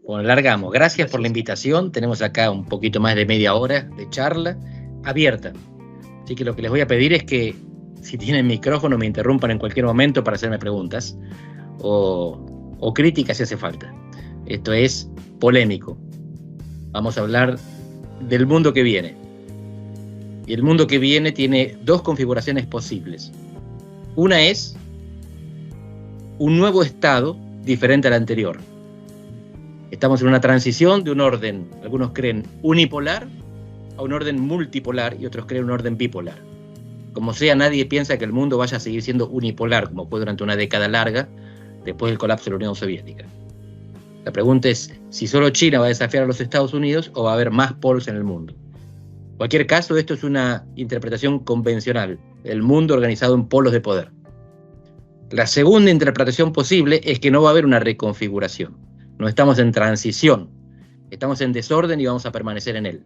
Bueno, largamos. Gracias por la invitación. Tenemos acá un poquito más de media hora de charla abierta. Así que lo que les voy a pedir es que, si tienen micrófono, me interrumpan en cualquier momento para hacerme preguntas o críticas si hace falta. Esto es polémico. Vamos a hablar del mundo que viene. Y el mundo que viene tiene dos configuraciones posibles. Una es un nuevo estado diferente al anterior. Estamos en una transición de un orden, algunos creen unipolar, a un orden multipolar y otros creen un orden bipolar. Como sea, nadie piensa que el mundo vaya a seguir siendo unipolar, como fue durante una década larga, después del colapso de la Unión Soviética. La pregunta es si solo China va a desafiar a los Estados Unidos o va a haber más polos en el mundo. En cualquier caso, esto es una interpretación convencional, el mundo organizado en polos de poder. La segunda interpretación posible es que no va a haber una reconfiguración. No estamos en transición, estamos en desorden y vamos a permanecer en él.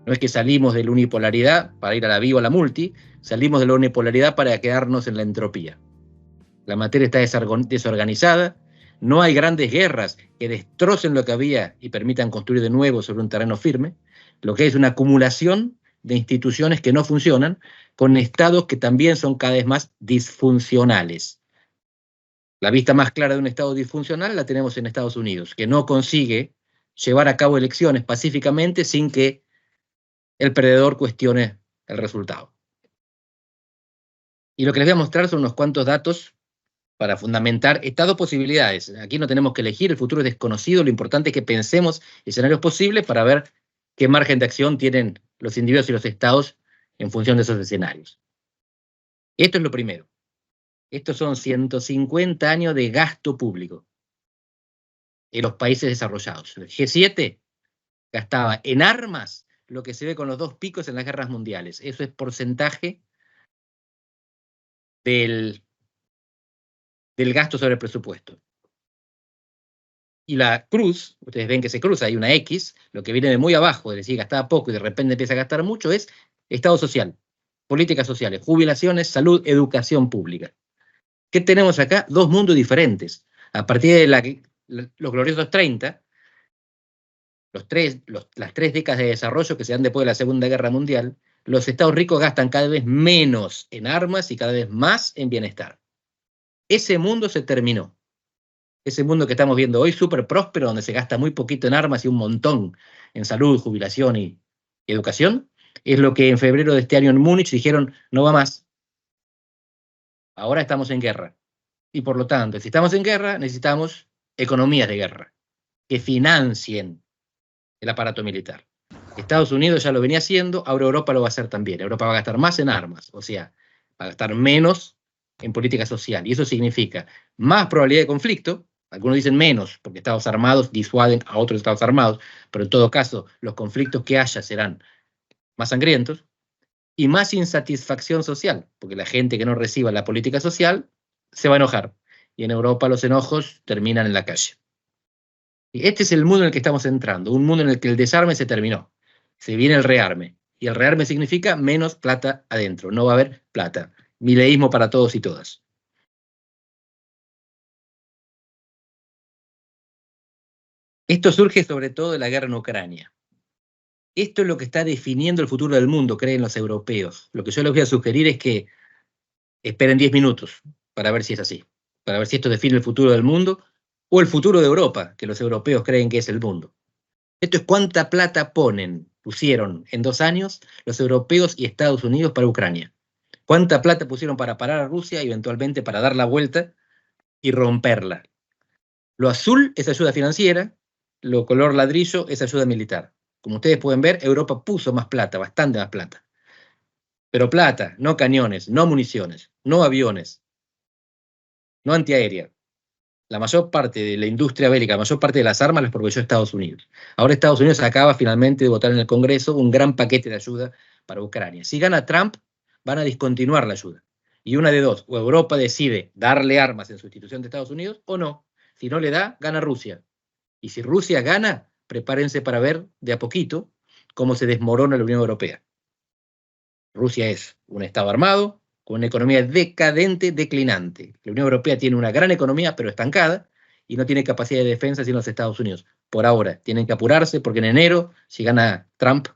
No es que salimos de la unipolaridad para ir a la bi o a la multi, salimos de la unipolaridad para quedarnos en la entropía. La materia está desorganizada, no hay grandes guerras que destrocen lo que había y permitan construir de nuevo sobre un terreno firme. Lo que es una acumulación de instituciones que no funcionan, con estados que también son cada vez más disfuncionales. La vista más clara de un estado disfuncional la tenemos en Estados Unidos, que no consigue llevar a cabo elecciones pacíficamente sin que el perdedor cuestione el resultado. Y lo que les voy a mostrar son unos cuantos datos para fundamentar estas dos posibilidades. Aquí no tenemos que elegir, el futuro es desconocido, lo importante es que pensemos escenarios posibles para ver qué margen de acción tienen los individuos y los estados en función de esos escenarios. Esto es lo primero. Estos son 150 años de gasto público en los países desarrollados. El G7 gastaba en armas lo que se ve con los dos picos en las guerras mundiales. Eso es porcentaje del gasto sobre el presupuesto. Y la cruz, ustedes ven que se cruza, hay una X, lo que viene de muy abajo, es decir, gastaba poco y de repente empieza a gastar mucho, es Estado social, políticas sociales, jubilaciones, salud, educación pública. ¿Qué tenemos acá? Dos mundos diferentes. A partir de los gloriosos 30, las 3 décadas de desarrollo que se dan después de la Segunda Guerra Mundial, los estados ricos gastan cada vez menos en armas y cada vez más en bienestar. Ese mundo se terminó. Ese mundo que estamos viendo hoy, súper próspero, donde se gasta muy poquito en armas y un montón en salud, jubilación y educación, es lo que en febrero de este año en Múnich dijeron, no va más. Ahora estamos en guerra. Y por lo tanto, si estamos en guerra, necesitamos economías de guerra que financien el aparato militar. Estados Unidos ya lo venía haciendo, ahora Europa lo va a hacer también. Europa va a gastar más en armas, o sea, va a gastar menos en política social. Y eso significa más probabilidad de conflicto. Algunos dicen menos, porque estados armados disuaden a otros estados armados, pero en todo caso, los conflictos que haya serán más sangrientos. Y más insatisfacción social, porque la gente que no reciba la política social se va a enojar. Y en Europa los enojos terminan en la calle. Y este es el mundo en el que estamos entrando, un mundo en el que el desarme se terminó. Se viene el rearme. Y el rearme significa menos plata adentro. No va a haber plata. Mileísmo para todos y todas. Esto surge sobre todo de la guerra en Ucrania. Esto es lo que está definiendo el futuro del mundo, creen los europeos. Lo que yo les voy a sugerir es que esperen 10 minutos para ver si es así, para ver si esto define el futuro del mundo o el futuro de Europa, que los europeos creen que es el mundo. Esto es cuánta plata pusieron en 2 años los europeos y Estados Unidos para Ucrania. Cuánta plata pusieron para parar a Rusia y eventualmente para dar la vuelta y romperla. Lo azul es ayuda financiera, lo color ladrillo es ayuda militar. Como ustedes pueden ver, Europa puso más plata, bastante más plata. Pero plata, no cañones, no municiones, no aviones, no antiaérea. La mayor parte de la industria bélica, la mayor parte de las armas las proveyó Estados Unidos. Ahora Estados Unidos acaba finalmente de votar en el Congreso un gran paquete de ayuda para Ucrania. Si gana Trump, van a discontinuar la ayuda. Y una de dos, o Europa decide darle armas en sustitución de Estados Unidos, o no. Si no le da, gana Rusia. Y si Rusia gana, prepárense para ver de a poquito cómo se desmorona la Unión Europea. Rusia es un Estado armado, con una economía decadente, declinante. La Unión Europea tiene una gran economía, pero estancada, y no tiene capacidad de defensa sino los Estados Unidos. por ahora. Tienen que apurarse porque en enero, si gana Trump,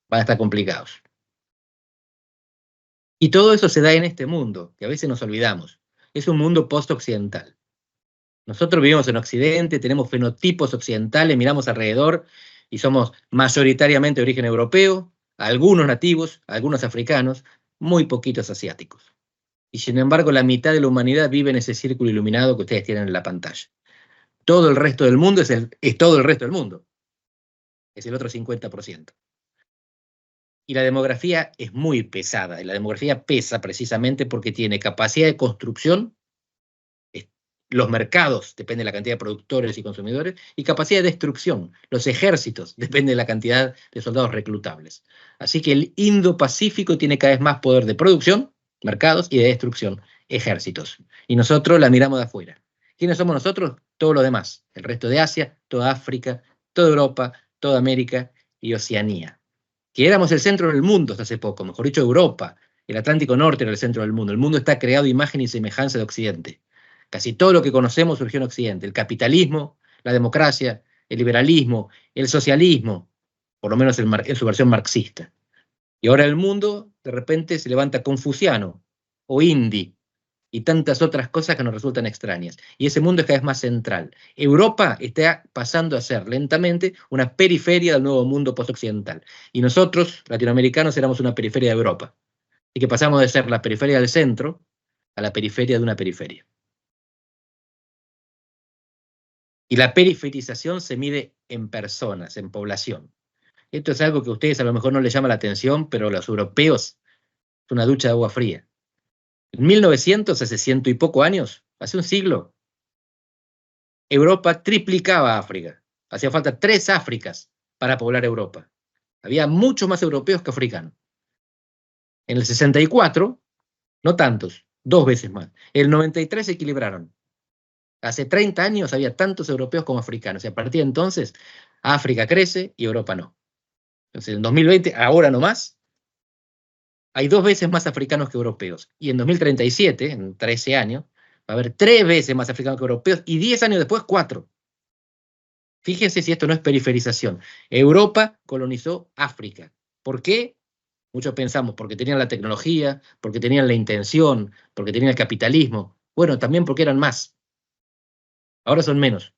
van a estar complicados. Y todo eso se da en este mundo, que a veces nos olvidamos. Es un mundo post-occidental. Nosotros vivimos en Occidente, tenemos fenotipos occidentales, miramos alrededor y somos mayoritariamente de origen europeo, algunos nativos, algunos africanos, muy poquitos asiáticos. Y sin embargo, la mitad de la humanidad vive en ese círculo iluminado que ustedes tienen en la pantalla. Todo el resto del mundo es todo el resto del mundo. Es el otro 50%. Y la demografía es muy pesada. Y la demografía pesa precisamente porque tiene capacidad de construcción, los mercados, depende de la cantidad de productores y consumidores, y capacidad de destrucción. Los ejércitos, depende de la cantidad de soldados reclutables. Así que el Indo-Pacífico tiene cada vez más poder de producción, mercados, y de destrucción, ejércitos. Y nosotros la miramos de afuera. ¿Quiénes somos nosotros? Todo lo demás. El resto de Asia, toda África, toda Europa, toda América y Oceanía. Que éramos el centro del mundo hasta hace poco, mejor dicho, Europa. El Atlántico Norte era el centro del mundo. El mundo está creado a imagen y semejanza de Occidente. Casi todo lo que conocemos surgió en Occidente. El capitalismo, la democracia, el liberalismo, el socialismo, por lo menos en su versión marxista. Y ahora el mundo, de repente, se levanta confuciano o hindi y tantas otras cosas que nos resultan extrañas. Y ese mundo es cada vez más central. Europa está pasando a ser lentamente una periferia del nuevo mundo postoccidental. Y nosotros, latinoamericanos, éramos una periferia de Europa. Y que pasamos de ser la periferia del centro a la periferia de una periferia. Y la periferización se mide en personas, en población. Esto es algo que a ustedes a lo mejor no les llama la atención, pero a los europeos es una ducha de agua fría. En 1900, hace 100 y poco años, hace un siglo, Europa triplicaba África. Hacía falta 3 Áfricas para poblar Europa. Había muchos más europeos que africanos. En el 64, no tantos, 2 veces más. En el 93 se equilibraron. Hace 30 años había tantos europeos como africanos. Y a partir de entonces, África crece y Europa no. Entonces, en 2020, ahora nomás, hay 2 veces más africanos que europeos. Y en 2037, en 13 años, va a haber 3 veces más africanos que europeos y 10 años después, 4. Fíjense si esto no es periferización. Europa colonizó África. ¿Por qué? Muchos pensamos porque tenían la tecnología, porque tenían la intención, porque tenían el capitalismo. Bueno, también porque eran más. Ahora son menos.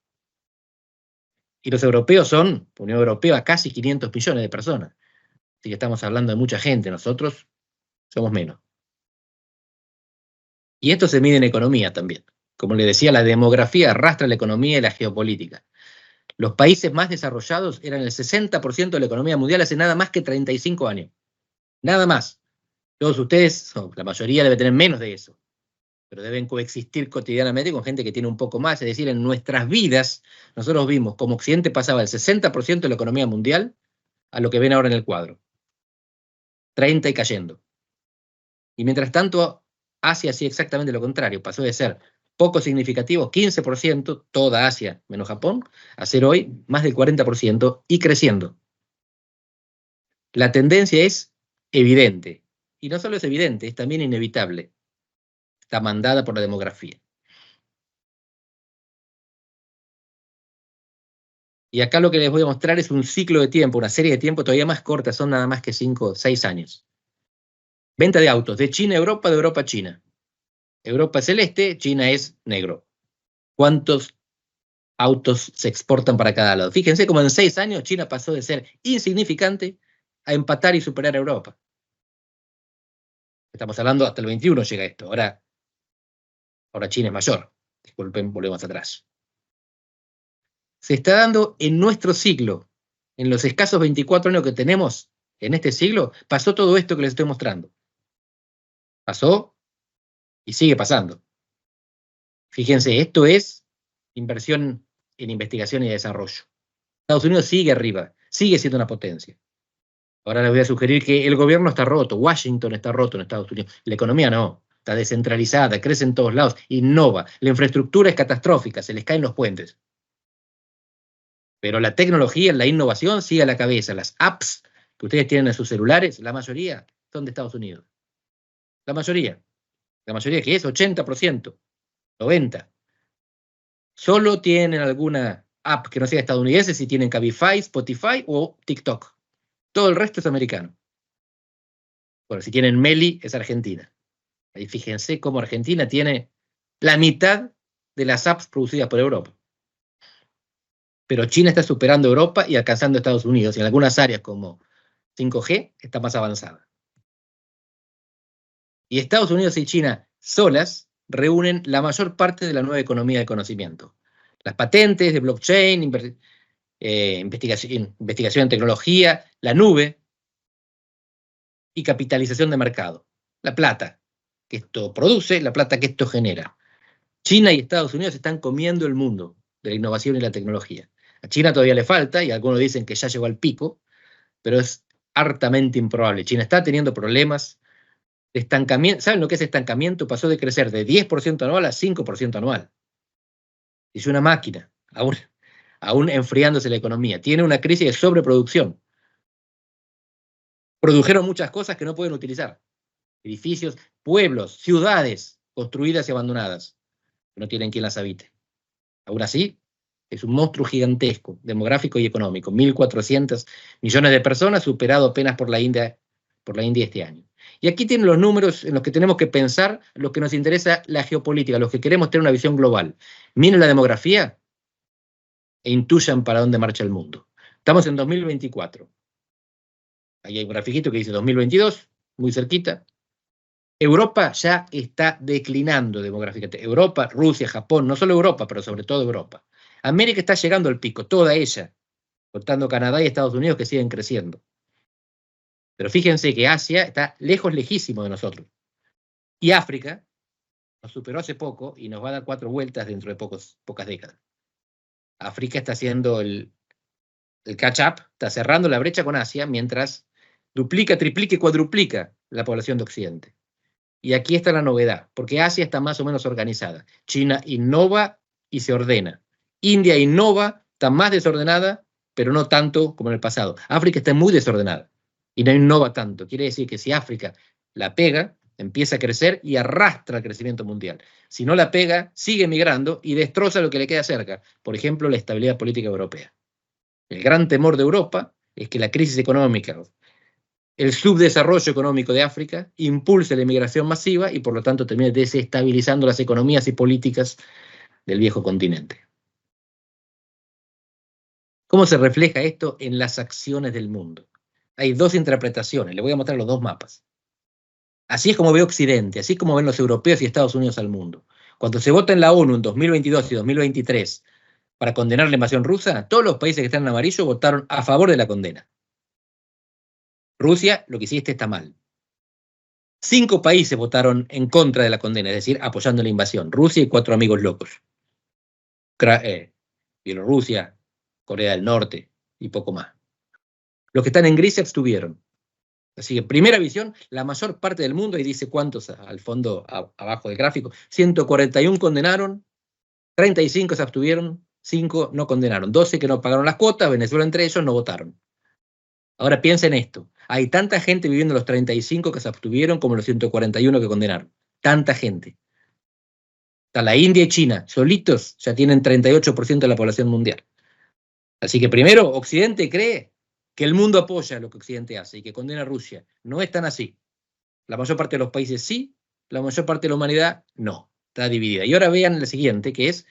Y los europeos son, Unión Europea, casi 500 millones de personas. Así que estamos hablando de mucha gente. Nosotros somos menos. Y esto se mide en economía también. Como le decía, la demografía arrastra la economía y la geopolítica. Los países más desarrollados eran el 60% de la economía mundial hace nada más que 35 años. Nada más. Todos ustedes, la mayoría debe tener menos de eso, pero deben coexistir cotidianamente con gente que tiene un poco más. Es decir, en nuestras vidas, nosotros vimos como Occidente pasaba el 60% de la economía mundial a lo que ven ahora en el cuadro. 30 y cayendo. Y mientras tanto, Asia hacía exactamente lo contrario. Pasó de ser poco significativo, 15%, toda Asia menos Japón, a ser hoy más del 40% y creciendo. La tendencia es evidente. Y no solo es evidente, es también inevitable. Está mandada por la demografía. Y acá lo que les voy a mostrar es un ciclo de tiempo, una serie de tiempo todavía más corta, son nada más que 5 o 6 años. Venta de autos, de China a Europa, de Europa a China. Europa es celeste, China es negro. ¿Cuántos autos se exportan para cada lado? Fíjense cómo en 6 años China pasó de ser insignificante a empatar y superar a Europa. Estamos hablando hasta el 21 llega esto. Ahora China es mayor. Disculpen, volvemos atrás. Se está dando en nuestro siglo, en los escasos 24 años que tenemos en este siglo, pasó todo esto que les estoy mostrando. Pasó y sigue pasando. Fíjense, esto es inversión en investigación y desarrollo. Estados Unidos sigue arriba, sigue siendo una potencia. Ahora les voy a sugerir que el gobierno está roto, Washington está roto en Estados Unidos, la economía no, está descentralizada, crece en todos lados, innova, la infraestructura es catastrófica, se les caen los puentes. Pero la tecnología, la innovación sigue a la cabeza. Las apps que ustedes tienen en sus celulares, la mayoría son de Estados Unidos. La mayoría que es 80%, 90%. Solo tienen alguna app que no sea estadounidense si tienen Cabify, Spotify o TikTok. Todo el resto es americano. Bueno, si tienen Meli, es Argentina. Ahí fíjense cómo Argentina tiene la mitad de las apps producidas por Europa. Pero China está superando a Europa y alcanzando a Estados Unidos. Y en algunas áreas como 5G está más avanzada. Y Estados Unidos y China solas reúnen la mayor parte de la nueva economía del conocimiento. Las patentes de blockchain, investigación en tecnología, la nube y capitalización de mercado. La plata que esto produce, la plata que esto genera. China y Estados Unidos están comiendo el mundo de la innovación y la tecnología. A China todavía le falta, y algunos dicen que ya llegó al pico, pero es hartamente improbable. China está teniendo problemas de estancamiento. ¿Saben lo que es estancamiento? Pasó de crecer de 10% anual a 5% anual. Es una máquina, aún enfriándose la economía. Tiene una crisis de sobreproducción. Produjeron muchas cosas que no pueden utilizar. Edificios, pueblos, ciudades construidas y abandonadas, que no tienen quien las habite. Aún así, es un monstruo gigantesco, demográfico y económico. 1.400 millones de personas, superado apenas por la India este año. Y aquí tienen los números en los que tenemos que pensar, los que nos interesa la geopolítica, los que queremos tener una visión global. Miren la demografía e intuyan para dónde marcha el mundo. Estamos en 2024. Ahí hay un grafiquito que dice 2022, muy cerquita. Europa ya está declinando demográficamente. Europa, Rusia, Japón, no solo Europa, pero sobre todo Europa. América está llegando al pico, toda ella, contando Canadá y Estados Unidos que siguen creciendo. Pero fíjense que Asia está lejos, lejísimo de nosotros. Y África nos superó hace poco y nos va a dar 4 vueltas dentro de pocas décadas. África está haciendo el catch-up, está cerrando la brecha con Asia, mientras duplica, triplica y cuadruplica la población de Occidente. Y aquí está la novedad, porque Asia está más o menos organizada. China innova y se ordena. India innova, está más desordenada, pero no tanto como en el pasado. África está muy desordenada y no innova tanto. Quiere decir que si África la pega, empieza a crecer y arrastra el crecimiento mundial. Si no la pega, sigue migrando y destroza lo que le queda cerca. Por ejemplo, la estabilidad política europea. El gran temor de Europa es que la crisis económica, el subdesarrollo económico de África, impulse la inmigración masiva y por lo tanto termine desestabilizando las economías y políticas del viejo continente. ¿Cómo se refleja esto en las acciones del mundo? Hay 2 interpretaciones, les voy a mostrar los 2 mapas. Así es como ve Occidente, así es como ven los europeos y Estados Unidos al mundo. Cuando se vota en la ONU en 2022 y 2023 para condenar la invasión rusa, todos los países que están en amarillo votaron a favor de la condena. Rusia, lo que hiciste está mal. 5 países votaron en contra de la condena, es decir, apoyando la invasión. Rusia y 4 amigos locos. Bielorrusia, Corea del Norte y poco más. Los que están en gris se abstuvieron. Así que, primera visión, la mayor parte del mundo, y dice cuántos al fondo, abajo del gráfico, 141 condenaron, 35 se abstuvieron, 5 no condenaron, 12 que no pagaron las cuotas, Venezuela entre ellos no votaron. Ahora piensen esto, hay tanta gente viviendo los 35 que se abstuvieron como los 141 que condenaron. Tanta gente. Está la India y China, solitos ya tienen 38% de la población mundial. Así que primero, Occidente cree que el mundo apoya lo que Occidente hace y que condena a Rusia. No es tan así. La mayor parte de los países sí, la mayor parte de la humanidad no. Está dividida. Y ahora vean el siguiente, que es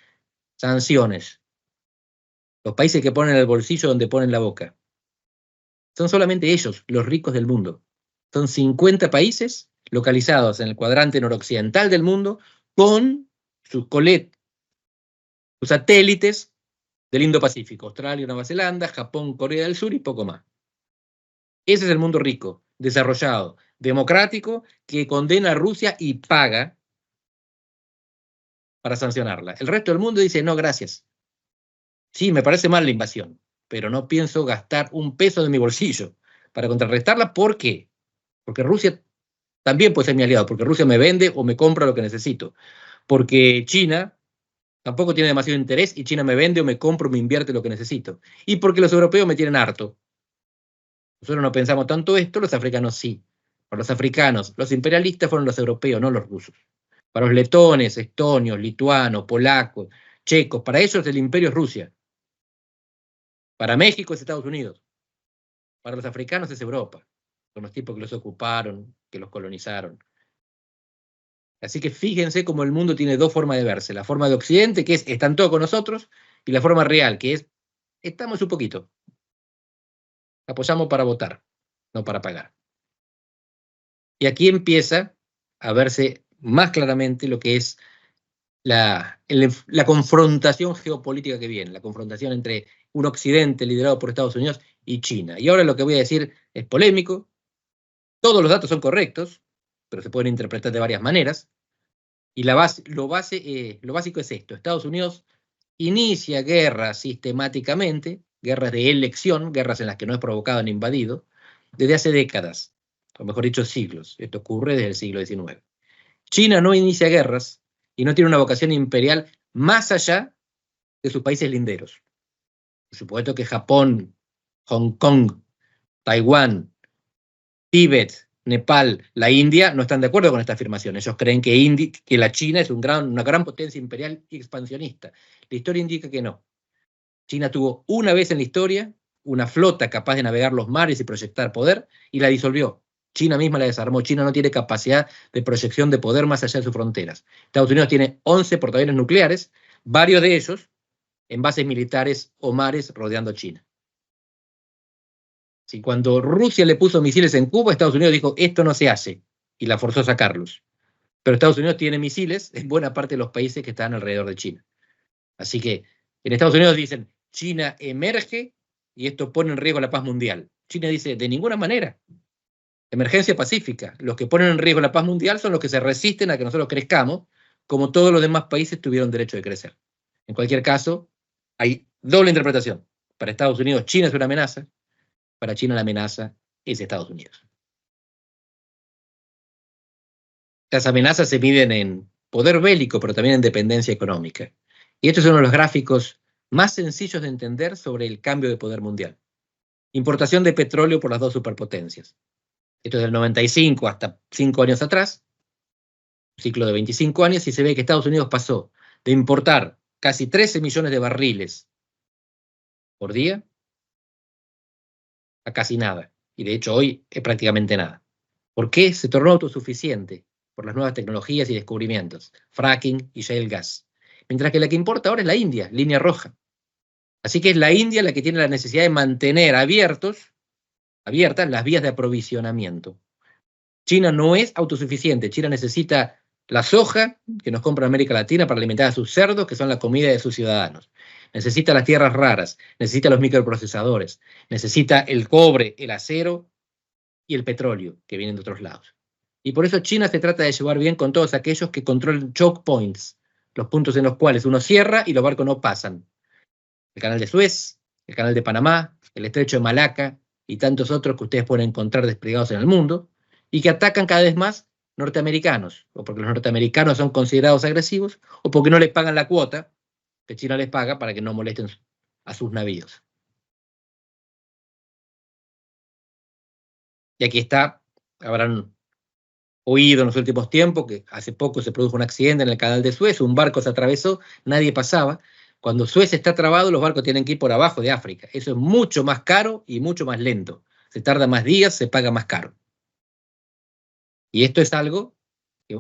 sanciones. Los países que ponen el bolsillo donde ponen la boca. Son solamente ellos, los ricos del mundo. Son 50 países localizados en el cuadrante noroccidental del mundo con sus satélites del Indo-Pacífico, Australia, Nueva Zelanda, Japón, Corea del Sur y poco más. Ese es el mundo rico, desarrollado, democrático, que condena a Rusia y paga para sancionarla. El resto del mundo dice, no, gracias. Sí, me parece mal la invasión, pero no pienso gastar un peso de mi bolsillo para contrarrestarla. ¿Por qué? Porque Rusia también puede ser mi aliado, porque Rusia me vende o me compra lo que necesito. Porque China tampoco tiene demasiado interés y China me vende o me compra o me invierte lo que necesito. Y porque los europeos me tienen harto. Nosotros no pensamos tanto esto, los africanos sí. Para los africanos, los imperialistas fueron los europeos, no los rusos. Para los letones, estonios, lituanos, polacos, checos, para ellos el imperio es Rusia. Para México es Estados Unidos. Para los africanos es Europa, con los tipos que los ocuparon, que los colonizaron. Así que fíjense cómo el mundo tiene dos formas de verse. La forma de Occidente, que es están todos con nosotros, y la forma real, que es estamos un poquito. Apoyamos para votar, no para pagar. Y aquí empieza a verse más claramente lo que es la confrontación geopolítica que viene, la confrontación entre un Occidente liderado por Estados Unidos y China. Y ahora lo que voy a decir es polémico, todos los datos son correctos, pero se pueden interpretar de varias maneras, y lo básico es esto: Estados Unidos inicia guerras sistemáticamente, guerras de elección, guerras en las que no es provocado ni invadido, desde hace décadas, o mejor dicho, siglos. Esto ocurre desde el siglo XIX. China no inicia guerras y no tiene una vocación imperial más allá de sus países linderos. Por supuesto que Japón, Hong Kong, Taiwán, Tíbet, Nepal, la India no están de acuerdo con esta afirmación. Ellos creen que la China es una gran potencia imperial y expansionista. La historia indica que no. China tuvo una vez en la historia una flota capaz de navegar los mares y proyectar poder, y la disolvió. China misma la desarmó. China no tiene capacidad de proyección de poder más allá de sus fronteras. Estados Unidos tiene 11 portaaviones nucleares, varios de ellos en bases militares o mares rodeando China. Si cuando Rusia le puso misiles en Cuba, Estados Unidos dijo, esto no se hace, y la forzó a sacarlos. Pero Estados Unidos tiene misiles en buena parte de los países que están alrededor de China. Así que en Estados Unidos dicen, China emerge y esto pone en riesgo la paz mundial. China dice, de ninguna manera. Emergencia pacífica. Los que ponen en riesgo la paz mundial son los que se resisten a que nosotros crezcamos, como todos los demás países tuvieron derecho de crecer. En cualquier caso, hay doble interpretación. Para Estados Unidos, China es una amenaza. Para China la amenaza es Estados Unidos. Las amenazas se miden en poder bélico, pero también en dependencia económica. Y esto es uno de los gráficos más sencillos de entender sobre el cambio de poder mundial. Importación de petróleo por las dos superpotencias. Esto es del 95 hasta 5 años atrás, un ciclo de 25 años, y se ve que Estados Unidos pasó de importar casi 13 millones de barriles por día a casi nada. Y de hecho hoy es prácticamente nada. ¿Por qué? Se tornó autosuficiente por las nuevas tecnologías y descubrimientos, fracking y shale gas. Mientras que la que importa ahora es la India, línea roja. Así que es la India la que tiene la necesidad de mantener abiertas las vías de aprovisionamiento. China no es autosuficiente. China necesita la soja que nos compra América Latina para alimentar a sus cerdos, que son la comida de sus ciudadanos. Necesita las tierras raras, necesita los microprocesadores, necesita el cobre, el acero y el petróleo que vienen de otros lados. Y por eso China se trata de llevar bien con todos aquellos que controlan choke points, los puntos en los cuales uno cierra y los barcos no pasan. El canal de Suez, el canal de Panamá, el estrecho de Malaca y tantos otros que ustedes pueden encontrar desplegados en el mundo, y que atacan cada vez más norteamericanos, o porque los norteamericanos son considerados agresivos, o porque no les pagan la cuota que China les paga para que no molesten a sus navíos. Y aquí está, habrán oído en los últimos tiempos que hace poco se produjo un accidente en el canal de Suez, un barco se atravesó, nadie pasaba. Cuando Suez está trabado, los barcos tienen que ir por abajo de África. Eso es mucho más caro y mucho más lento. Se tarda más días, se paga más caro. Y esto es algo que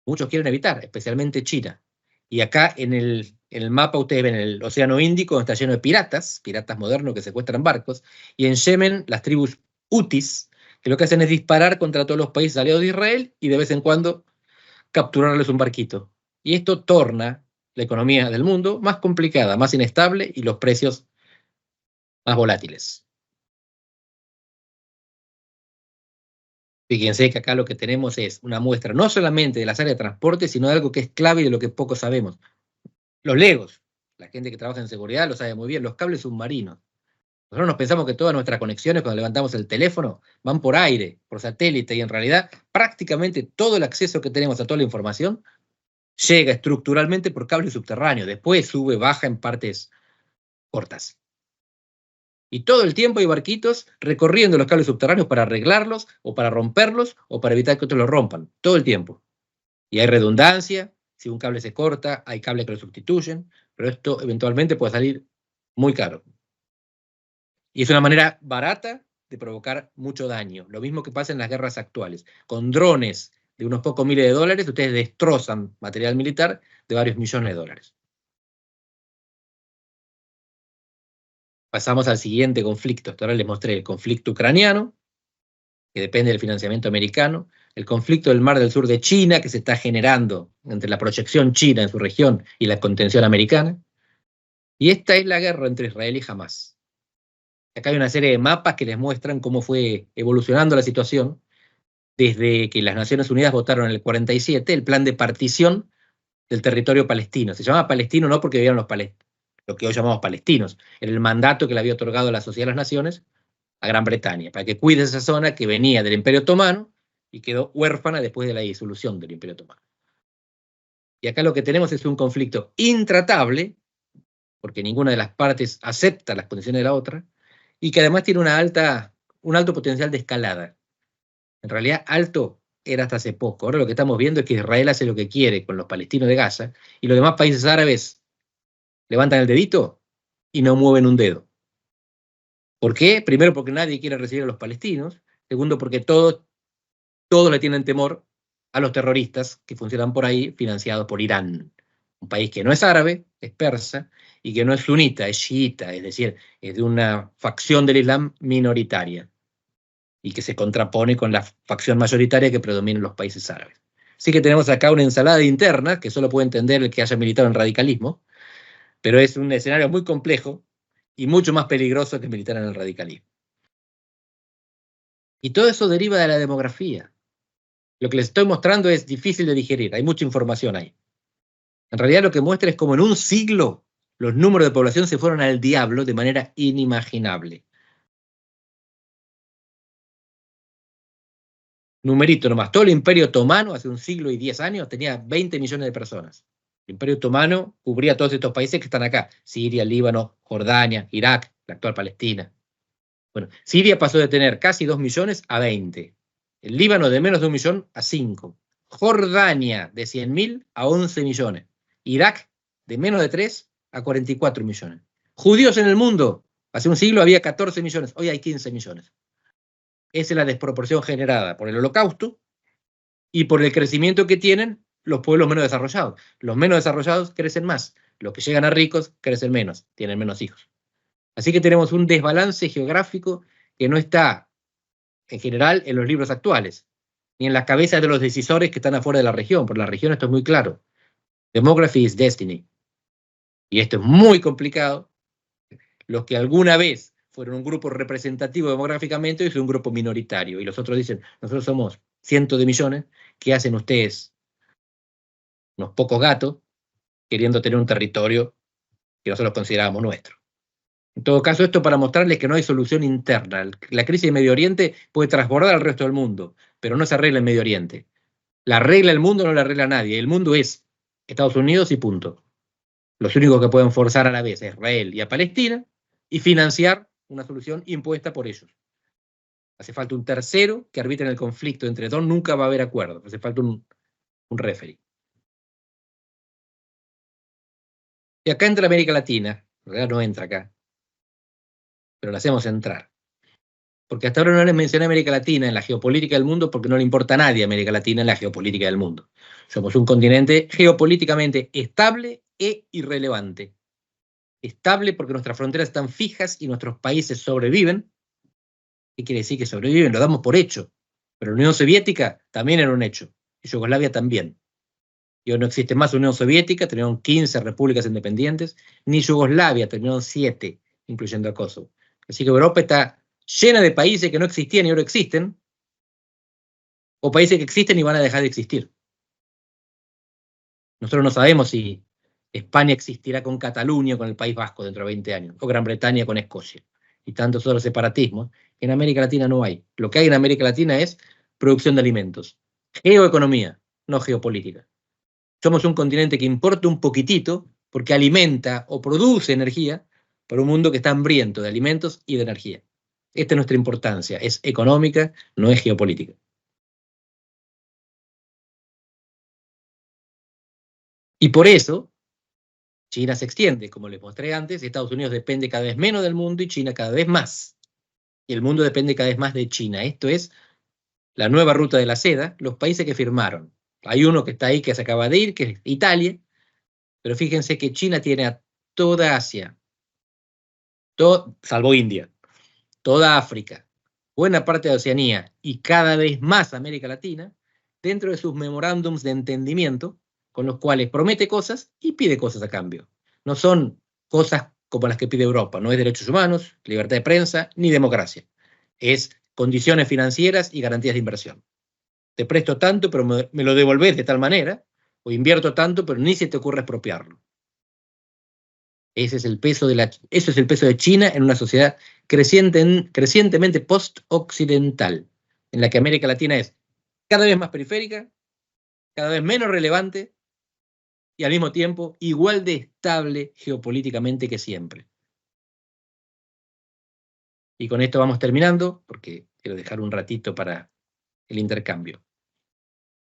muchos quieren evitar, especialmente China. Y acá en el mapa ustedes ven el Océano Índico, donde está lleno de piratas modernos que secuestran barcos, y en Yemen las tribus hutis, que lo que hacen es disparar contra todos los países aliados de Israel y de vez en cuando capturarles un barquito. Y esto torna la economía del mundo más complicada, más inestable y los precios más volátiles. Fíjense que acá lo que tenemos es una muestra no solamente de las áreas de transporte, sino de algo que es clave y de lo que poco sabemos. Los legos, la gente que trabaja en seguridad lo sabe muy bien, los cables submarinos. Nosotros nos pensamos que todas nuestras conexiones cuando levantamos el teléfono van por aire, por satélite, y en realidad prácticamente todo el acceso que tenemos a toda la información llega estructuralmente por cable subterráneo, después sube, baja en partes cortas. Y todo el tiempo hay barquitos recorriendo los cables subterráneos para arreglarlos, o para romperlos, o para evitar que otros los rompan, todo el tiempo. Y hay redundancia, si un cable se corta, hay cables que lo sustituyen, pero esto eventualmente puede salir muy caro. Y es una manera barata de provocar mucho daño. Lo mismo que pasa en las guerras actuales. Con drones de unos pocos miles de dólares, ustedes destrozan material militar de varios millones de dólares. Pasamos al siguiente conflicto. Hasta ahora les mostré el conflicto ucraniano, que depende del financiamiento americano, el conflicto del Mar del Sur de China, que se está generando entre la proyección china en su región y la contención americana, y esta es la guerra entre Israel y Hamás. Acá hay una serie de mapas que les muestran cómo fue evolucionando la situación desde que las Naciones Unidas votaron en el 47 el plan de partición del territorio palestino. Se llama palestino no porque vieron lo que hoy llamamos palestinos, era el mandato que le había otorgado la Sociedad de las Naciones a Gran Bretaña, para que cuide esa zona que venía del Imperio Otomano y quedó huérfana después de la disolución del Imperio Otomano. Y acá lo que tenemos es un conflicto intratable, porque ninguna de las partes acepta las condiciones de la otra, y que además tiene un alto potencial de escalada. En realidad, alto era hasta hace poco. Ahora lo que estamos viendo es que Israel hace lo que quiere con los palestinos de Gaza, y los demás países árabes levantan el dedito y no mueven un dedo. ¿Por qué? Primero, porque nadie quiere recibir a los palestinos. Segundo, porque todos le tienen temor a los terroristas que funcionan por ahí, financiados por Irán. Un país que no es árabe, es persa, y que no es sunita, es chiita, es decir, es de una facción del Islam minoritaria, y que se contrapone con la facción mayoritaria que predomina en los países árabes. Así que tenemos acá una ensalada interna que solo puede entender el que haya militado en radicalismo, pero es un escenario muy complejo y mucho más peligroso que militar en el radicalismo. Y todo eso deriva de la demografía. Lo que les estoy mostrando es difícil de digerir, hay mucha información ahí. En realidad lo que muestra es cómo en un siglo los números de población se fueron al diablo de manera inimaginable. Numerito nomás, todo el Imperio Otomano hace un siglo y 10 años tenía 20 millones de personas. El Imperio Otomano cubría todos estos países que están acá, Siria, Líbano, Jordania, Irak, la actual Palestina. Bueno, Siria pasó de tener casi 2 millones a 20. El Líbano de menos de 1 millón a 5. Jordania de 100.000 a 11 millones. Irak de menos de 3 a 44 millones. Judíos en el mundo, hace un siglo había 14 millones, hoy hay 15 millones. Esa es la desproporción generada por el Holocausto y por el crecimiento que tienen los pueblos menos desarrollados. Los menos desarrollados crecen más, los que llegan a ricos crecen menos, tienen menos hijos. Así que tenemos un desbalance geográfico que no está, en general, en los libros actuales, ni en las cabezas de los decisores que están afuera de la región. Por la región esto es muy claro. Demography is destiny. Y esto es muy complicado. Los que alguna vez fueron un grupo representativo demográficamente hoy son un grupo minoritario. Y los otros dicen, nosotros somos cientos de millones, ¿qué hacen ustedes? Unos pocos gatos queriendo tener un territorio que nosotros consideramos nuestro. En todo caso, esto para mostrarles que no hay solución interna. La crisis de Medio Oriente puede transbordar al resto del mundo, pero no se arregla en Medio Oriente. La arregla el mundo, no la arregla nadie. El mundo es Estados Unidos y punto. Los únicos que pueden forzar a la vez a Israel y a Palestina y financiar una solución impuesta por ellos. Hace falta un tercero que arbitre en el conflicto entre dos, nunca va a haber acuerdo. Hace falta un referee. Y acá entra América Latina, en realidad no entra acá, pero la hacemos entrar. Porque hasta ahora no les mencioné América Latina en la geopolítica del mundo porque no le importa a nadie América Latina en la geopolítica del mundo. Somos un continente geopolíticamente estable e irrelevante. Estable porque nuestras fronteras están fijas y nuestros países sobreviven. ¿Qué quiere decir que sobreviven? Lo damos por hecho. Pero la Unión Soviética también era un hecho. Y Yugoslavia también. Y hoy no existe más Unión Soviética, terminaron 15 repúblicas independientes, ni Yugoslavia, terminaron 7, incluyendo a Kosovo. Así que Europa está llena de países que no existían y ahora existen, o países que existen y van a dejar de existir. Nosotros no sabemos si España existirá con Cataluña, con el País Vasco dentro de 20 años, o Gran Bretaña con Escocia, y tantos otros separatismos. En América Latina no hay. Lo que hay en América Latina es producción de alimentos, geoeconomía, no geopolítica. Somos un continente que importa un poquitito porque alimenta o produce energía para un mundo que está hambriento de alimentos y de energía. Esta es nuestra importancia, es económica, no es geopolítica. Y por eso, China se extiende, como les mostré antes, Estados Unidos depende cada vez menos del mundo y China cada vez más. Y el mundo depende cada vez más de China. Esto es la nueva ruta de la seda, los países que firmaron. Hay uno que está ahí que se acaba de ir, que es Italia, pero fíjense que China tiene a toda Asia, salvo India, toda África, buena parte de Oceanía y cada vez más América Latina, dentro de sus memorándums de entendimiento, con los cuales promete cosas y pide cosas a cambio. No son cosas como las que pide Europa, no es derechos humanos, libertad de prensa, ni democracia. Es condiciones financieras y garantías de inversión. Te presto tanto, pero me lo devolvés de tal manera, o invierto tanto, pero ni se te ocurre expropiarlo. Ese es el peso eso es el peso de China en una sociedad crecientemente post-occidental, en la que América Latina es cada vez más periférica, cada vez menos relevante y al mismo tiempo igual de estable geopolíticamente que siempre. Y con esto vamos terminando, porque quiero dejar un ratito para el intercambio.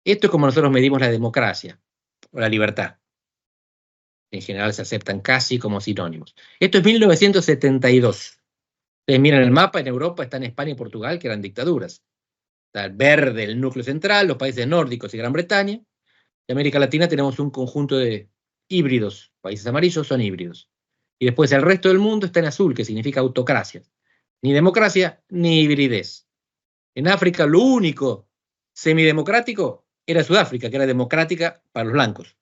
Esto es como nosotros medimos la democracia o la libertad. En general se aceptan casi como sinónimos. Esto es 1972. Ustedes miran el mapa, en Europa están España y Portugal, que eran dictaduras. Está el verde, el núcleo central, los países nórdicos y Gran Bretaña. En América Latina tenemos un conjunto de híbridos. Países amarillos son híbridos. Y después el resto del mundo está en azul, que significa autocracia. Ni democracia, ni hibridez. En África lo único semidemocrático era Sudáfrica, que era democrática para los blancos,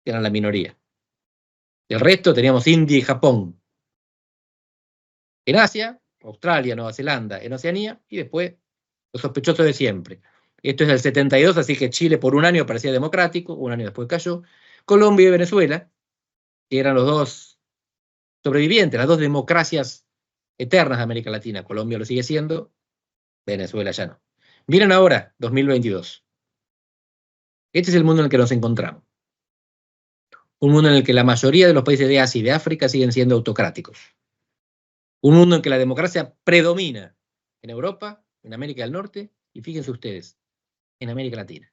que eran la minoría. El resto teníamos India y Japón. En Asia, Australia, Nueva Zelanda, en Oceanía, y después los sospechosos de siempre. Esto es del 72, así que Chile por un año parecía democrático, un año después cayó. Colombia y Venezuela, que eran los dos sobrevivientes, las dos democracias eternas de América Latina. Colombia lo sigue siendo, Venezuela ya no. Miren ahora, 2022. Este es el mundo en el que nos encontramos. Un mundo en el que la mayoría de los países de Asia y de África siguen siendo autocráticos. Un mundo en que la democracia predomina en Europa, en América del Norte y fíjense ustedes, en América Latina.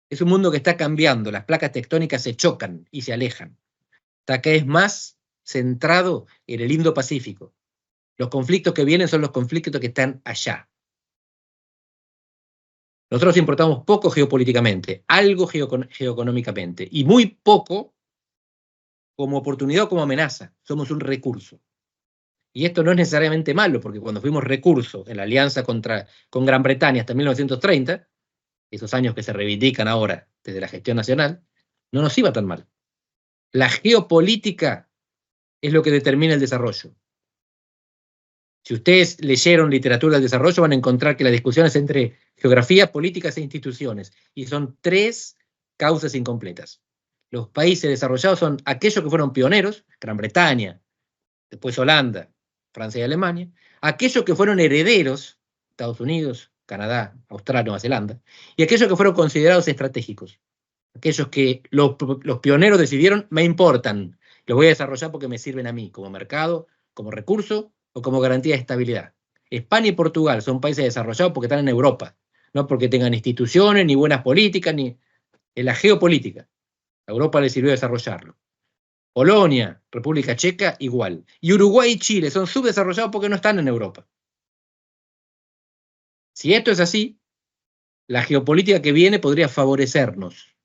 Es un mundo que está cambiando, las placas tectónicas se chocan y se alejan. Está cada vez más centrado en el Indo-Pacífico. Los conflictos que vienen son los conflictos que están allá. Nosotros importamos poco geopolíticamente, algo geoeconómicamente, y muy poco como oportunidad o como amenaza. Somos un recurso. Y esto no es necesariamente malo, porque cuando fuimos recurso en la alianza con Gran Bretaña hasta 1930, esos años que se reivindican ahora desde la gestión nacional, no nos iba tan mal. La geopolítica es lo que determina el desarrollo. Si ustedes leyeron literatura del desarrollo, van a encontrar que la discusión es entre geografía, políticas e instituciones, y son tres causas incompletas. Los países desarrollados son aquellos que fueron pioneros, Gran Bretaña, después Holanda, Francia y Alemania, aquellos que fueron herederos, Estados Unidos, Canadá, Australia, Nueva Zelanda, y aquellos que fueron considerados estratégicos, aquellos que los pioneros decidieron, me importan, los voy a desarrollar porque me sirven a mí, como mercado, como recurso o como garantía de estabilidad. España y Portugal son países desarrollados porque están en Europa, no porque tengan instituciones, ni buenas políticas, ni en la geopolítica. A Europa le sirvió desarrollarlo. Polonia, República Checa, igual. Y Uruguay y Chile son subdesarrollados porque no están en Europa. Si esto es así, la geopolítica que viene podría favorecernos.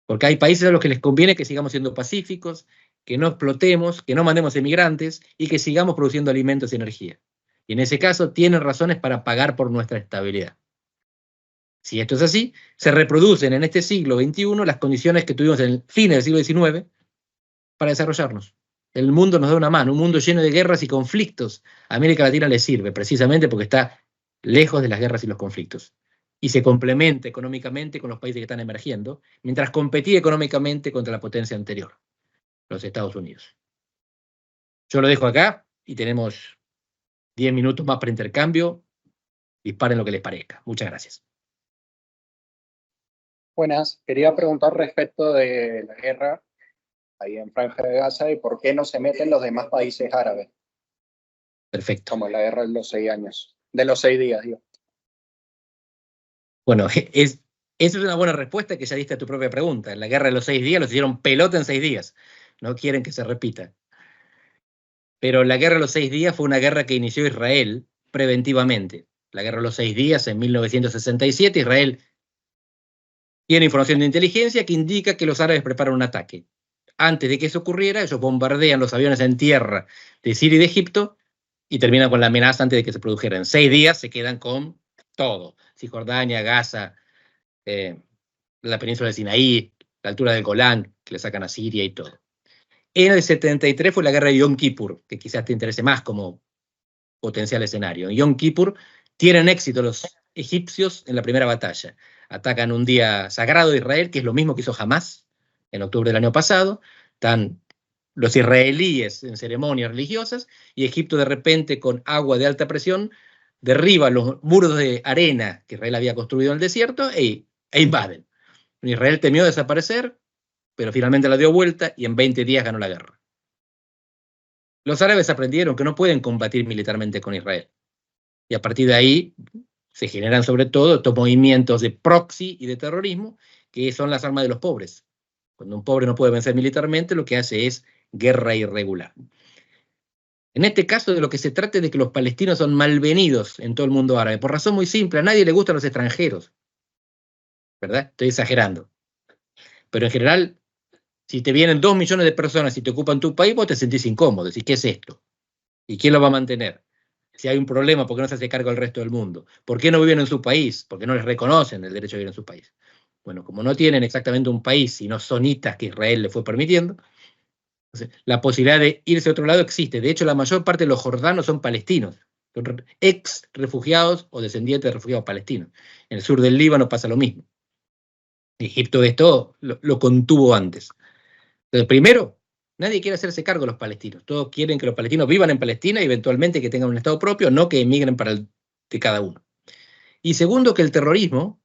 Porque hay países a los que les conviene que sigamos siendo pacíficos, que no explotemos, que no mandemos emigrantes y que sigamos produciendo alimentos y energía. Y en ese caso tienen razones para pagar por nuestra estabilidad. Si esto es así, se reproducen en este siglo XXI las condiciones que tuvimos en el fin del siglo XIX para desarrollarnos. El mundo nos da una mano, un mundo lleno de guerras y conflictos. A América Latina le sirve precisamente porque está lejos de las guerras y los conflictos. Y se complementa económicamente con los países que están emergiendo, mientras competía económicamente contra la potencia anterior, los Estados Unidos. Yo lo dejo acá y tenemos 10 minutos más para intercambio. Disparen lo que les parezca. Muchas gracias. Buenas, quería preguntar respecto de la guerra ahí en Franja de Gaza y por qué no se meten los demás países árabes. Perfecto. Como la guerra de los 6 años, de los 6 días, digo. Bueno, es Esa es una buena respuesta que ya diste a tu propia pregunta. En la guerra de los 6 días los hicieron pelota en 6 días. No quieren que se repita. Pero la guerra de los 6 días fue una guerra que inició Israel preventivamente. La guerra de los 6 días en 1967, Israel tiene información de inteligencia que indica que los árabes preparan un ataque. Antes de que eso ocurriera, ellos bombardean los aviones en tierra de Siria y de Egipto y terminan con la amenaza antes de que se produjera. En 6 días se quedan con todo. Cisjordania, Gaza, la península de Sinaí, la altura del Golán, que le sacan a Siria y todo. En el 73 fue la guerra de Yom Kippur, que quizás te interese más como potencial escenario. En Yom Kippur tienen éxito los egipcios en la primera batalla. Atacan un día sagrado de Israel, que es lo mismo que hizo Hamás en octubre del año pasado. Están los israelíes en ceremonias religiosas y Egipto de repente con agua de alta presión derriba los muros de arena que Israel había construido en el desierto e invaden. Israel temió desaparecer, pero finalmente la dio vuelta y en 20 días ganó la guerra. Los árabes aprendieron que no pueden combatir militarmente con Israel. Y a partir de ahí se generan sobre todo estos movimientos de proxy y de terrorismo, que son las armas de los pobres. Cuando un pobre no puede vencer militarmente, lo que hace es guerra irregular. En este caso, de lo que se trata es de que los palestinos son malvenidos en todo el mundo árabe, por razón muy simple, a nadie le gustan los extranjeros. ¿Verdad? Estoy exagerando. Pero en general, si te vienen 2 millones de personas y te ocupan tu país, vos te sentís incómodo, decís, ¿qué es esto? ¿Y quién lo va a mantener? Si hay un problema, ¿por qué no se hace cargo el resto del mundo? ¿Por qué no viven en su país? ¿Por qué no les reconocen el derecho a vivir en su país? Bueno, como no tienen exactamente un país, sino zonitas que Israel le fue permitiendo, entonces, la posibilidad de irse a otro lado existe. De hecho, la mayor parte de los jordanos son palestinos, son ex refugiados o descendientes de refugiados palestinos. En el sur del Líbano pasa lo mismo. Egipto esto lo contuvo antes. Entonces, primero, nadie quiere hacerse cargo de los palestinos. Todos quieren que los palestinos vivan en Palestina y eventualmente que tengan un Estado propio, no que emigren para el de cada uno. Y segundo, que el terrorismo,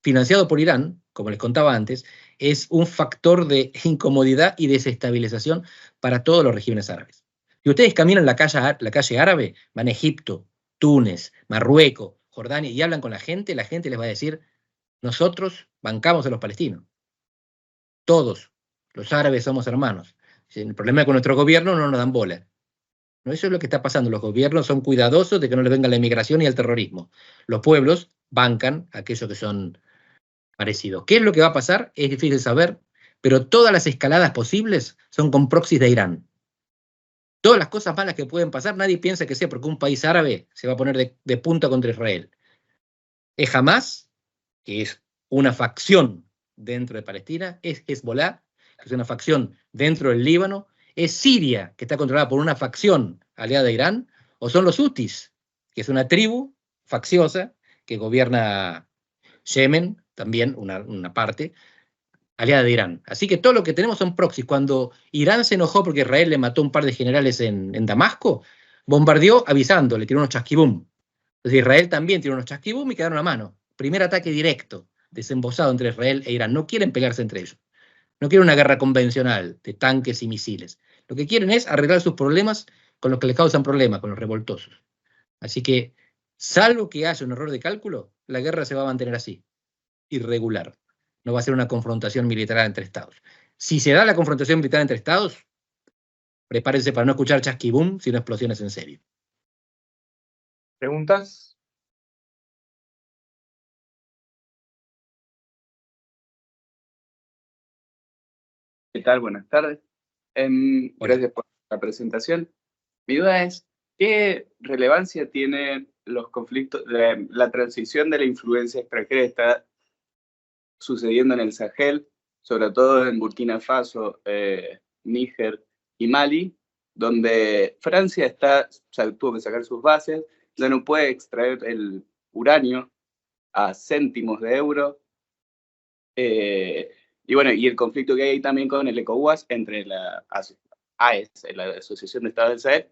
financiado por Irán, como les contaba antes, es un factor de incomodidad y desestabilización para todos los regímenes árabes. Si ustedes caminan la calle árabe, van a Egipto, Túnez, Marruecos, Jordania y hablan con la gente les va a decir, nosotros bancamos a los palestinos. Todos los árabes somos hermanos. El problema es que con nuestro gobierno no nos dan bola. No, eso es lo que está pasando. Los gobiernos son cuidadosos de que no les venga la inmigración y el terrorismo. Los pueblos bancan a aquellos que son parecidos. ¿Qué es lo que va a pasar? Es difícil saber, pero todas las escaladas posibles son con proxies de Irán. Todas las cosas malas que pueden pasar, nadie piensa que sea porque un país árabe se va a poner de punta contra Israel. Es Hamás, que es una facción dentro de Palestina, es Hezbollah, que es una facción dentro del Líbano, es Siria, que está controlada por una facción aliada de Irán, o son los hutis, que es una tribu facciosa que gobierna Yemen, también una parte, aliada de Irán. Así que todo lo que tenemos son proxies. Cuando Irán se enojó porque Israel le mató un par de generales en Damasco, bombardeó avisando, le tiró unos chasquibum. Entonces Israel también tiró unos chasquibum y quedaron a mano. Primer ataque directo, desembosado entre Israel e Irán. No quieren pegarse entre ellos. No quieren una guerra convencional de tanques y misiles. Lo que quieren es arreglar sus problemas con los que les causan problemas, con los revoltosos. Así que, salvo que haya un error de cálculo, la guerra se va a mantener así, irregular. No va a ser una confrontación militar entre estados. Si se da la confrontación militar entre estados, prepárense para no escuchar chasquibum, sino explosiones en serio. ¿Preguntas? ¿Qué tal? Buenas tardes. Gracias por la presentación. Mi duda es, ¿qué relevancia tienen los conflictos, la transición de la influencia extranjera que está sucediendo en el Sahel, sobre todo en Burkina Faso, Níger y Mali, donde Francia tuvo que sacar sus bases, ya no puede extraer el uranio a céntimos de euro, y bueno, y el conflicto que hay también con el ECOWAS entre la AES, la Asociación de Estados del Sahel,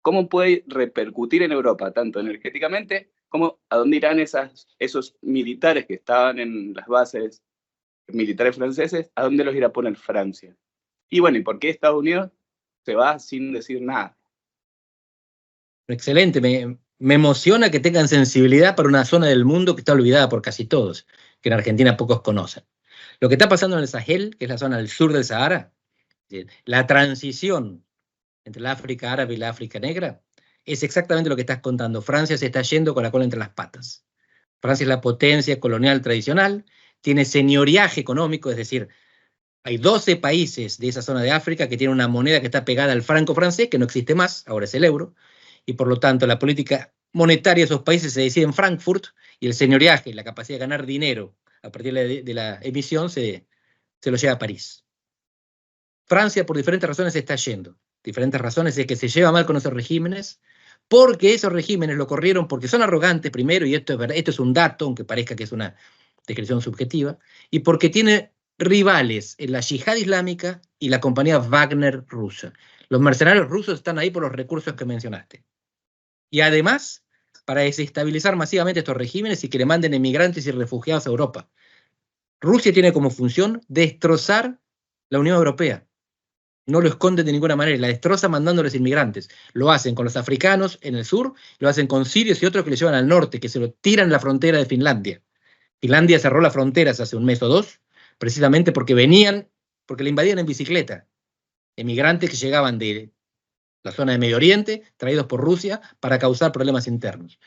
¿cómo puede repercutir en Europa, tanto energéticamente como a dónde irán esos militares que estaban en las bases militares franceses, a dónde los irá a poner Francia? Y bueno, ¿y por qué Estados Unidos se va sin decir nada? Excelente, me emociona que tengan sensibilidad para una zona del mundo que está olvidada por casi todos. que en Argentina pocos conocen. Lo que está pasando en el Sahel, que es la zona del sur del Sahara, la transición entre la África árabe y la África negra, es exactamente lo que estás contando. Francia se está yendo con la cola entre las patas. Francia es la potencia colonial tradicional, tiene señoriaje económico, es decir, hay 12 países de esa zona de África que tienen una moneda que está pegada al franco francés, que no existe más, ahora es el euro, y por lo tanto la política monetaria de esos países se decide en Frankfurt, y el señoriaje, la capacidad de ganar dinero a partir de la emisión, se lo lleva a París. Francia, por diferentes razones, se está yendo. Diferentes razones es que se lleva mal con esos regímenes, porque esos regímenes lo corrieron porque son arrogantes primero, y esto es verdad, esto es un dato, aunque parezca que es una descripción subjetiva, y porque tiene rivales en la yihad islámica y la compañía Wagner rusa. Los mercenarios rusos están ahí por los recursos que mencionaste. Y además, para desestabilizar masivamente estos regímenes y que le manden emigrantes y refugiados a Europa. Rusia tiene como función destrozar la Unión Europea. No lo esconden de ninguna manera, la destroza mandándoles inmigrantes. Lo hacen con los africanos en el sur, lo hacen con sirios y otros que le llevan al norte, que se lo tiran en la frontera de Finlandia. Finlandia cerró las fronteras hace un mes o dos, precisamente porque le invadían en bicicleta. Emigrantes que llegaban de la zona de Medio Oriente, traídos por Rusia, para causar problemas internos.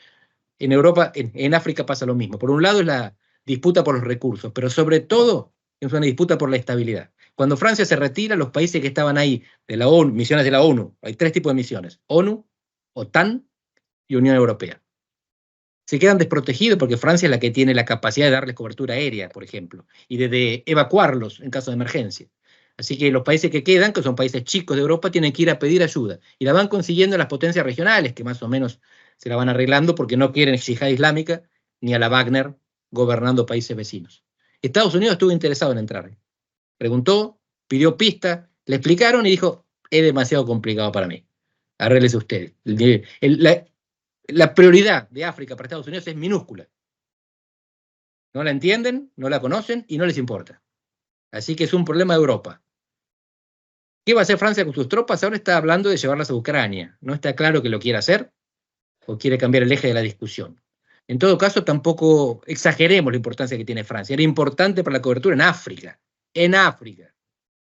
En Europa, en África pasa lo mismo. Por un lado es la disputa por los recursos, pero sobre todo es una disputa por la estabilidad. Cuando Francia se retira, los países que estaban ahí, de la ONU, misiones de la ONU, hay 3 tipos de misiones: ONU, OTAN y Unión Europea. Se quedan desprotegidos porque Francia es la que tiene la capacidad de darles cobertura aérea, por ejemplo, y de evacuarlos en caso de emergencia. Así que los países que quedan, que son países chicos de Europa, tienen que ir a pedir ayuda. Y la van consiguiendo las potencias regionales, que más o menos se la van arreglando porque no quieren yihad islámica ni a la Wagner gobernando países vecinos. Estados Unidos estuvo interesado en entrar. Preguntó, pidió pista, le explicaron y dijo: es demasiado complicado para mí. Arréglese usted. La prioridad de África para Estados Unidos es minúscula. No la entienden, no la conocen y no les importa. Así que es un problema de Europa. ¿Qué va a hacer Francia con sus tropas? Ahora está hablando de llevarlas a Ucrania. No está claro que lo quiera hacer o quiere cambiar el eje de la discusión. En todo caso, tampoco exageremos la importancia que tiene Francia. Era importante para la cobertura en África. En África.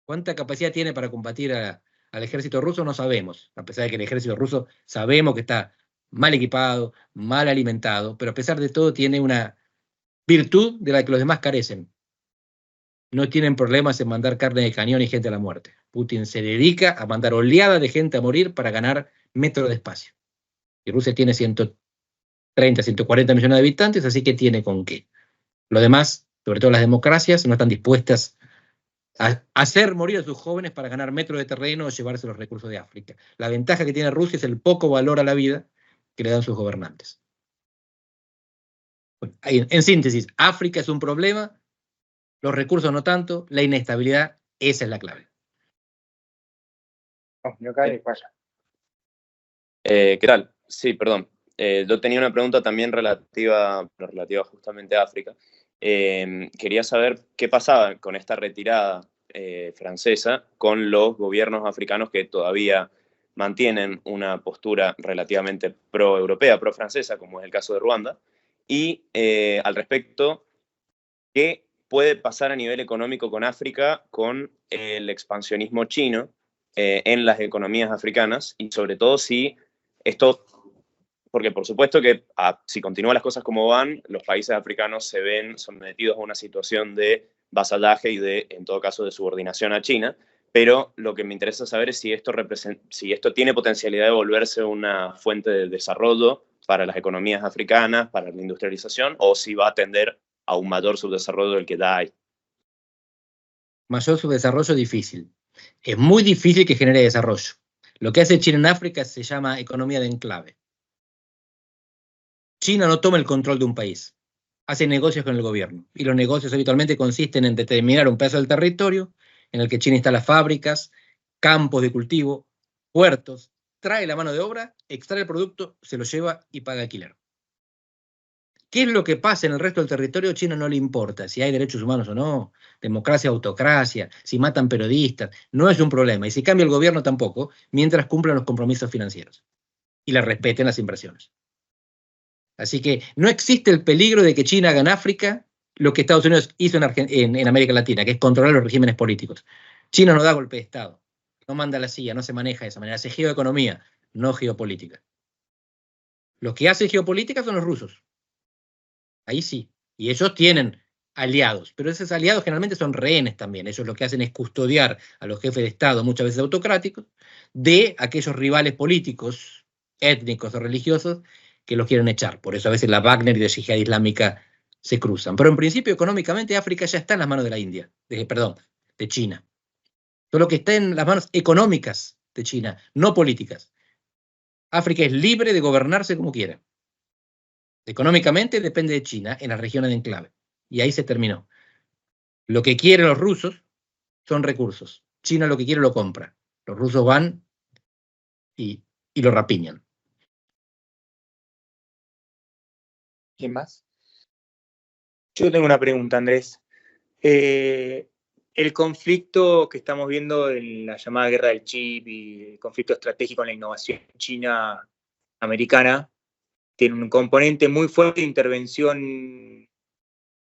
¿Cuánta capacidad tiene para combatir al ejército ruso? No sabemos. A pesar de que el ejército ruso sabemos que está mal equipado, mal alimentado, pero a pesar de todo tiene una virtud de la que los demás carecen. No tienen problemas en mandar carne de cañón y gente a la muerte. Putin se dedica a mandar oleadas de gente a morir para ganar metros de espacio. Y Rusia tiene 130, 140 millones de habitantes, así que tiene con qué. Lo demás, sobre todo las democracias, no están dispuestas a hacer morir a sus jóvenes para ganar metros de terreno o llevarse los recursos de África. La ventaja que tiene Rusia es el poco valor a la vida que le dan sus gobernantes. Bueno, en síntesis, África es un problema, los recursos no tanto, la inestabilidad, esa es la clave. ¿Qué tal? Sí, perdón. Yo tenía una pregunta también relativa justamente a África. Quería saber qué pasaba con esta retirada francesa con los gobiernos africanos que todavía mantienen una postura relativamente pro-europea, pro-francesa, como es el caso de Ruanda, y al respecto, ¿qué puede pasar a nivel económico con África con el expansionismo chino en las economías africanas? Y sobre todo si esto, porque por supuesto que si continúan las cosas como van, los países africanos se ven sometidos a una situación de vasallaje y en todo caso, de subordinación a China. Pero lo que me interesa saber es si esto tiene potencialidad de volverse una fuente de desarrollo para las economías africanas, para la industrialización, o si va a tender a un mayor subdesarrollo del que ya hay. Mayor subdesarrollo difícil. Es muy difícil que genere desarrollo. Lo que hace China en África se llama economía de enclave. China no toma el control de un país, hace negocios con el gobierno. Y los negocios habitualmente consisten en determinar un pedazo del territorio en el que China instala fábricas, campos de cultivo, puertos, trae la mano de obra, extrae el producto, se lo lleva y paga alquiler. ¿Qué es lo que pasa en el resto del territorio? A China no le importa si hay derechos humanos o no, democracia, autocracia, si matan periodistas, no es un problema. Y si cambia el gobierno tampoco, mientras cumplan los compromisos financieros y le respeten las inversiones. Así que no existe el peligro de que China haga en África lo que Estados Unidos hizo en América Latina, que es controlar los regímenes políticos. China no da golpe de Estado, no manda la CIA, no se maneja de esa manera, hace geoeconomía, no geopolítica. Los que hacen geopolítica son los rusos. Ahí sí. Y ellos tienen aliados, pero esos aliados generalmente son rehenes también. Ellos lo que hacen es custodiar a los jefes de Estado, muchas veces autocráticos, de aquellos rivales políticos, étnicos o religiosos que los quieren echar. Por eso a veces la Wagner y la Yihad Islámica se cruzan. Pero en principio, económicamente, África ya está en las manos de la India, de China. Todo lo que está en las manos económicas de China, no políticas. África es libre de gobernarse como quiera. Económicamente depende de China en las regiones de enclave. Y ahí se terminó. Lo que quieren los rusos son recursos. China lo que quiere lo compra. Los rusos van y lo rapiñan. ¿Quién más? Yo tengo una pregunta, Andrés. El conflicto que estamos viendo en la llamada guerra del chip y el conflicto estratégico en la innovación china-americana tiene un componente muy fuerte de intervención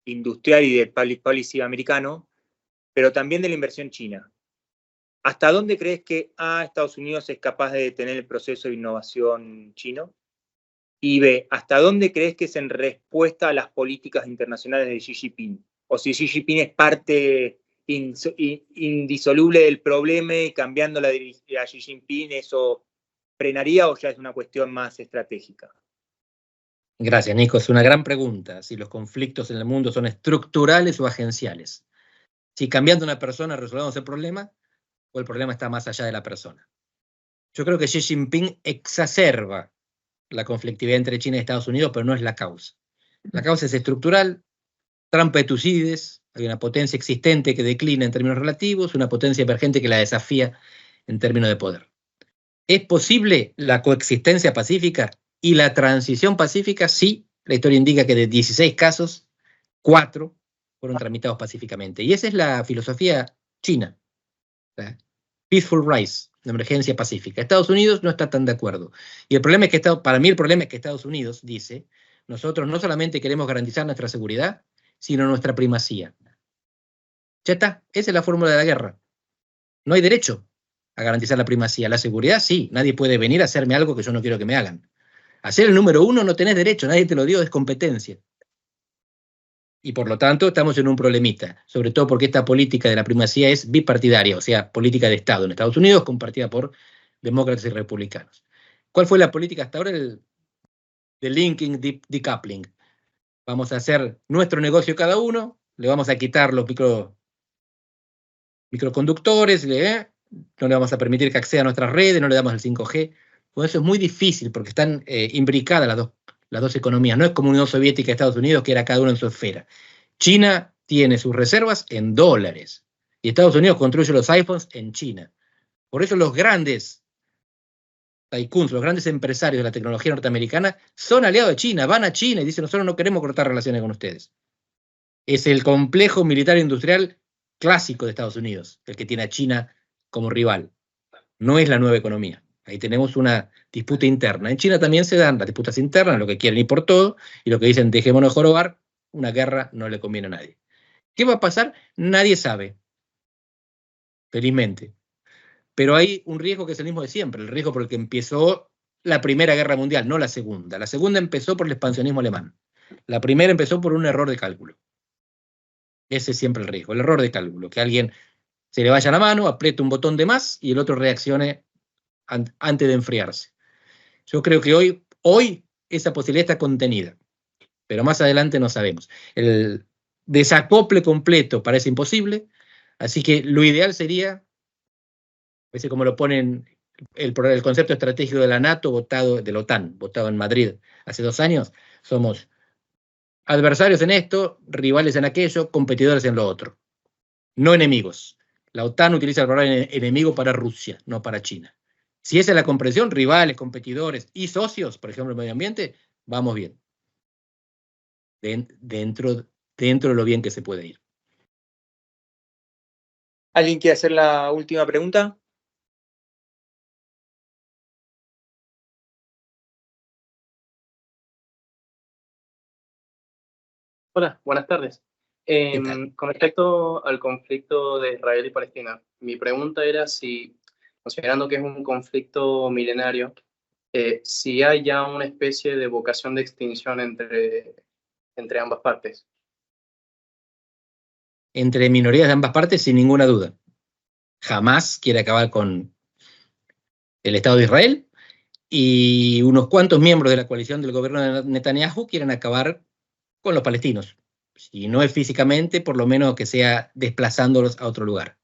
industrial y de public policy americano, pero también de la inversión china. ¿Hasta dónde crees que A, Estados Unidos es capaz de detener el proceso de innovación chino? Y B, ¿hasta dónde crees que es en respuesta a las políticas internacionales de Xi Jinping? O si Xi Jinping es parte indisoluble del problema y cambiando a Xi Jinping, ¿eso frenaría o ya es una cuestión más estratégica? Gracias, Nico. Es una gran pregunta. Si los conflictos en el mundo son estructurales o agenciales. Si cambiando una persona resolvemos el problema o el problema está más allá de la persona. Yo creo que Xi Jinping exacerba la conflictividad entre China y Estados Unidos, pero no es la causa. La causa es estructural. Trump et Tucídides, hay una potencia existente que declina en términos relativos, una potencia emergente que la desafía en términos de poder. ¿Es posible la coexistencia pacífica y la transición pacífica? Sí, la historia indica que de 16 casos, 4 fueron tramitados pacíficamente. Y esa es la filosofía china. Peaceful Rise, la emergencia pacífica. Estados Unidos no está tan de acuerdo. Y el problema es que, para mí el problema es que Estados Unidos dice, nosotros no solamente queremos garantizar nuestra seguridad, sino nuestra primacía. Ya está, esa es la fórmula de la guerra. No hay derecho a garantizar la primacía. La seguridad sí, nadie puede venir a hacerme algo que yo no quiero que me hagan. A ser el número 1 no tenés derecho, nadie te lo dio, es competencia. Y por lo tanto estamos en un problemita, sobre todo porque esta política de la primacía es bipartidaria, o sea, política de Estado en Estados Unidos compartida por demócratas y republicanos. ¿Cuál fue la política hasta ahora? El linking, decoupling. Vamos a hacer nuestro negocio cada uno, le vamos a quitar los microconductores, no le vamos a permitir que acceda a nuestras redes, no le damos el 5G. Pues eso es muy difícil porque están imbricadas las dos economías. No es como Unión Soviética y Estados Unidos, que era cada uno en su esfera. China tiene sus reservas en dólares y Estados Unidos construye los iPhones en China. Por eso los grandes tycoons, los grandes empresarios de la tecnología norteamericana son aliados de China, van a China y dicen nosotros no queremos cortar relaciones con ustedes. Es el complejo militar industrial clásico de Estados Unidos, el que tiene a China como rival. No es la nueva economía. Ahí tenemos una disputa interna. En China también se dan las disputas internas, lo que quieren ir por todo, y lo que dicen dejémonos jorobar, una guerra no le conviene a nadie. ¿Qué va a pasar? Nadie sabe. Felizmente. Pero hay un riesgo que es el mismo de siempre, el riesgo por el que empezó la Primera Guerra Mundial, no la Segunda. La Segunda empezó por el expansionismo alemán. La primera empezó por un error de cálculo. Ese es siempre el riesgo, el error de cálculo, que alguien se le vaya la mano, apriete un botón de más y el otro reaccione antes de enfriarse. Yo creo que hoy esa posibilidad está contenida, pero más adelante no sabemos. El desacople completo parece imposible, así que lo ideal sería, parece como lo ponen el concepto estratégico de la NATO, de la OTAN, votado en Madrid hace 2 años, somos adversarios en esto, rivales en aquello, competidores en lo otro. No enemigos. La OTAN utiliza el palabra enemigo para Rusia, no para China. Si esa es la comprensión, rivales, competidores y socios, por ejemplo, el medio ambiente, vamos bien. Dentro de lo bien que se puede ir. ¿Alguien quiere hacer la última pregunta? Hola, buenas tardes. Con respecto al conflicto de Israel y Palestina, mi pregunta era si, considerando que es un conflicto milenario, si hay ya una especie de vocación de extinción entre ambas partes. Entre minorías de ambas partes, sin ninguna duda. Jamás quiere acabar con el Estado de Israel, y unos cuantos miembros de la coalición del gobierno de Netanyahu quieren acabar con los palestinos. Si no es físicamente, por lo menos que sea desplazándolos a otro lugar.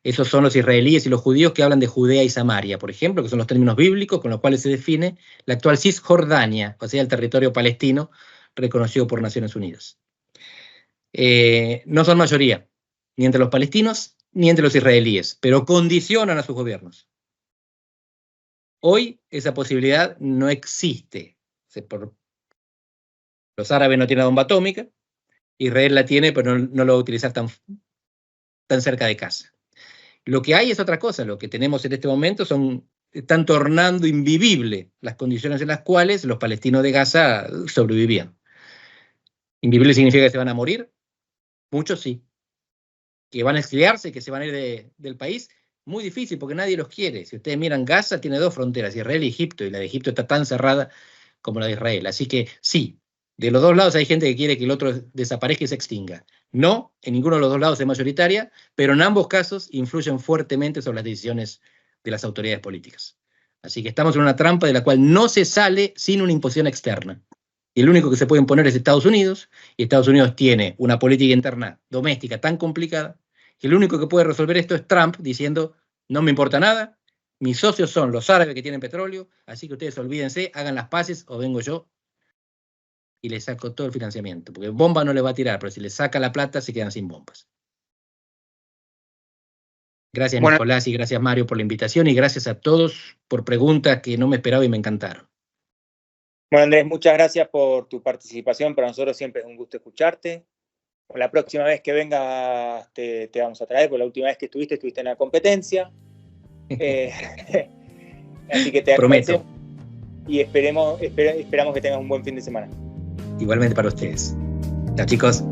Esos son los israelíes y los judíos que hablan de Judea y Samaria, por ejemplo, que son los términos bíblicos con los cuales se define la actual Cisjordania, o sea, el territorio palestino reconocido por Naciones Unidas. No son mayoría, ni entre los palestinos ni entre los israelíes, pero condicionan a sus gobiernos. Hoy esa posibilidad no existe. Los árabes no tienen la bomba atómica, Israel la tiene, pero no lo va a utilizar tan cerca de casa. Lo que hay es otra cosa. Lo que tenemos en este momento están tornando invivible las condiciones en las cuales los palestinos de Gaza sobrevivían. ¿Invivible significa que se van a morir? Muchos sí. ¿Que van a exiliarse, que se van a ir del país? Muy difícil, porque nadie los quiere. Si ustedes miran, Gaza tiene dos fronteras, Israel y Egipto, y la de Egipto está tan cerrada como la de Israel. Así que sí, de los dos lados hay gente que quiere que el otro desaparezca y se extinga. No, en ninguno de los dos lados es mayoritaria, pero en ambos casos influyen fuertemente sobre las decisiones de las autoridades políticas. Así que estamos en una trampa de la cual no se sale sin una imposición externa. Y el único que se puede imponer es Estados Unidos, y Estados Unidos tiene una política interna doméstica tan complicada que el único que puede resolver esto es Trump, diciendo, no me importa nada, mis socios son los árabes que tienen petróleo, así que ustedes olvídense, hagan las paces o vengo yo y les saco todo el financiamiento, porque bomba no le va a tirar, pero si les saca la plata se quedan sin bombas. Gracias, Nicolás, y gracias, Mario, por la invitación, y gracias a todos por preguntas que no me esperaba y me encantaron. Bueno, Andrés, muchas gracias por tu participación. Para nosotros siempre es un gusto escucharte. La próxima vez que vengas te vamos a traer, porque la última vez que estuviste en la competencia. Así que te prometo. Y esperamos que tengas un buen fin de semana. Igualmente para ustedes. Chao, chicos.